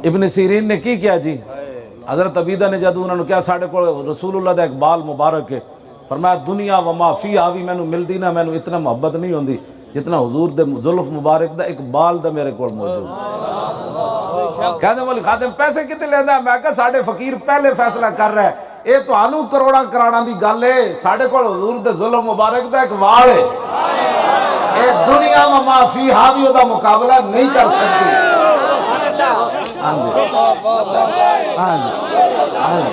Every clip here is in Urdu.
ابن سیرین نے کی کیا جی؟ حضرت عبیدہ نے جدو انہوں نے کیا ساڑھے کو رسول اللہ دا اقبال مبارک ہے، فرمایا دنیا وما فی آوی میں نو ملدی نہ میں نو اتنا محبت نہیں ہوندی جتنا حضور دے زلف مبارک دا اقبال دا میرے کو موجود کہنے مولی خادم پیسے کتے لیندہ ہے؟ میں کہا ساڑھے فقیر پہلے فیصلہ کر رہا ہے، اے تو آنو کروڑا کرانا دی گل ہے، ساڑھے کو حضور دے زلف مبارک دا اقبال ہے، اے دنیا وما فی آوی دا مقابلہ نہیں کر سکتی۔ ہاں جی ہاں جی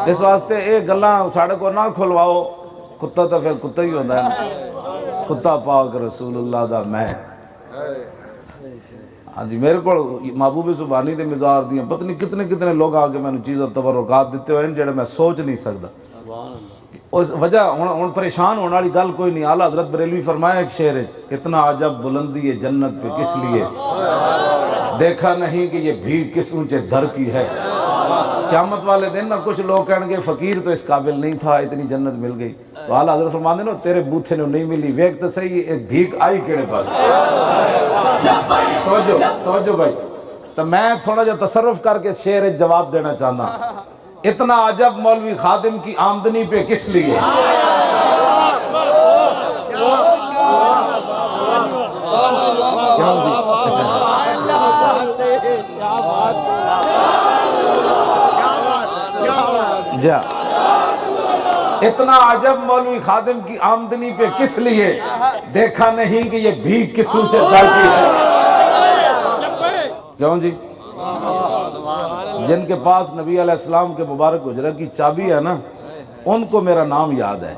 اس واسطے اے گلاں ساڑھے کو نہ کھلواؤ، کتا تو پھر کتا ہی ہوتا ہے، کتا پاک رسول اللہ دا میں۔ ہاں جی میرے کو محبوب سبحانی دے مزار دیاں پتہ نہیں کتنے کتنے لوگ آگے میں نے چیزیں تبرکات دیتے ہوئے ہیں جڑے میں سوچ نہیں سکتا۔ اس وجہ ہن پریشان ہونے والی گل کوئی نہیں۔ اعلیٰ حضرت بریلوی فرمایا ایک شعر ہے، اتنا عجب بلندی ہے جنت پہ کس لیے، دیکھا نہیں کہ یہ بھیک کس اونچے در کی ہے۔ قیامت والے دن نہ کچھ لوگ کہیں گے فقیر تو اس قابل نہیں تھا، اتنی جنت مل گئی، تو اعلیٰ حضرت فرماتے ہیں تیرے بوتھے نے نہیں ملی، ویک تو صحیح ایک بھیک آئی کیڑے پاس۔ توجہ بھائی، تو میں تھوڑا جا تصرف کر کے شعر جواب دینا چاہنا، اتنا عجب مولوی خادم کی آمدنی پہ کس لیے، جا اتنا عجب مولوی خادم کی آمدنی پہ کس لیے، دیکھا نہیں کہ یہ بھیک کس اونچے در کی ہے۔ کیوں جی؟ جن کے پاس نبی علیہ السلام کے مبارک حجرہ کی چابی ہے نا، ان کو میرا نام یاد ہے۔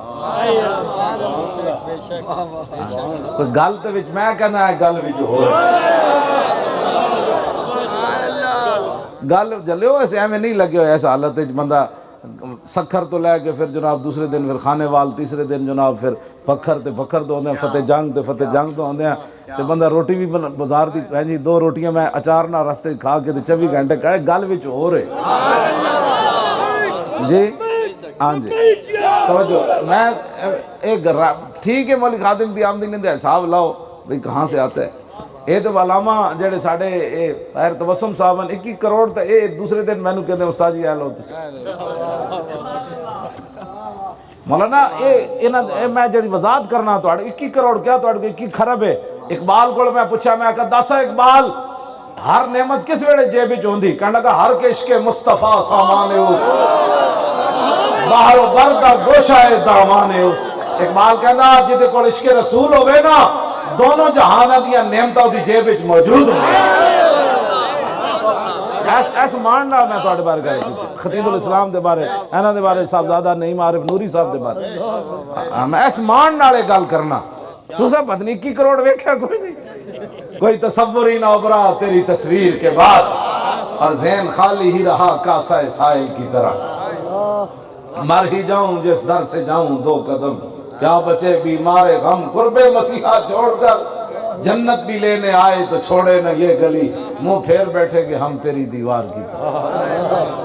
کوئی گل تے وچ میں کہنا ہے، گل وچ ہو گل جلے ہو ایسے ایمیں نہیں لگے ہو ایسا حالت ہے بندہ سکھر تو لے کے پھر جناب دوسرے دن پھر کھانے وال، تیسرے دن جناب پھر پکھر تے پکھر تو ہوندے ہیں، فتح جنگ تے فتح جنگ تو ہوندے ہیں، تے بندہ روٹی بھی بازار دی جی 2 روٹیاں میں اچار نہ رستے کھا کے تے 24 گھنٹے کہے گل وچ ہو رہے جی۔ ہاں جی توجہ، میں ایک ٹھیک ہے مولوی خادم دی آمدنی دے حساب لاؤ بھئی کہاں سے آتا ہے۔ اے تو علامہ جڑے ساڑھے طاہر تبسم صاحب 21 کروڑ تے اے دوسرے دن میں نو کہتے ہیں استاد جی آلو مولانا اے میں جڑی وضاحت کرنا تو 21 کروڑ کیا تو 21 خرب ہے۔ اقبال کو میں پوچھا میں کہا داسا اقبال ہر نعمت کس ویڑے جیب وچ ہوندی؟ کہنے لگا ہر کے عشق مصطفیٰ سامان اس باہر و بر کا گوشہ دامان اس۔ اقبال کہنا جدے کو عشق رسول ہوئے نا دونوں جہانہ دیا نعمتوں دی جیب وچ موجود ہوں۔ ایسا ماننا میں توڑے بارے گئے خطیب الاسلام دے بارے اینا دے بارے صاحبزادہ نعیم عارف نوری صاحب دے بارے میں ایسا ماننا لے گل کرنا تو سب پتنی 21 کروڑ ویکھیا کوئی نہیں، کوئی تصور ہی نہ ابھرا تیری تصویر کے بعد، اور ذہن خالی ہی رہا کاسہ سائل کی طرح، مر ہی جاؤں جس در سے جاؤں 2 قدم، کیا بچے بیمار غم قرب مسیحا چھوڑ کر، جنت بھی لینے آئے تو چھوڑے نہ یہ گلی، منہ پھیر بیٹھے کہ ہم تیری دیوار کی طرح۔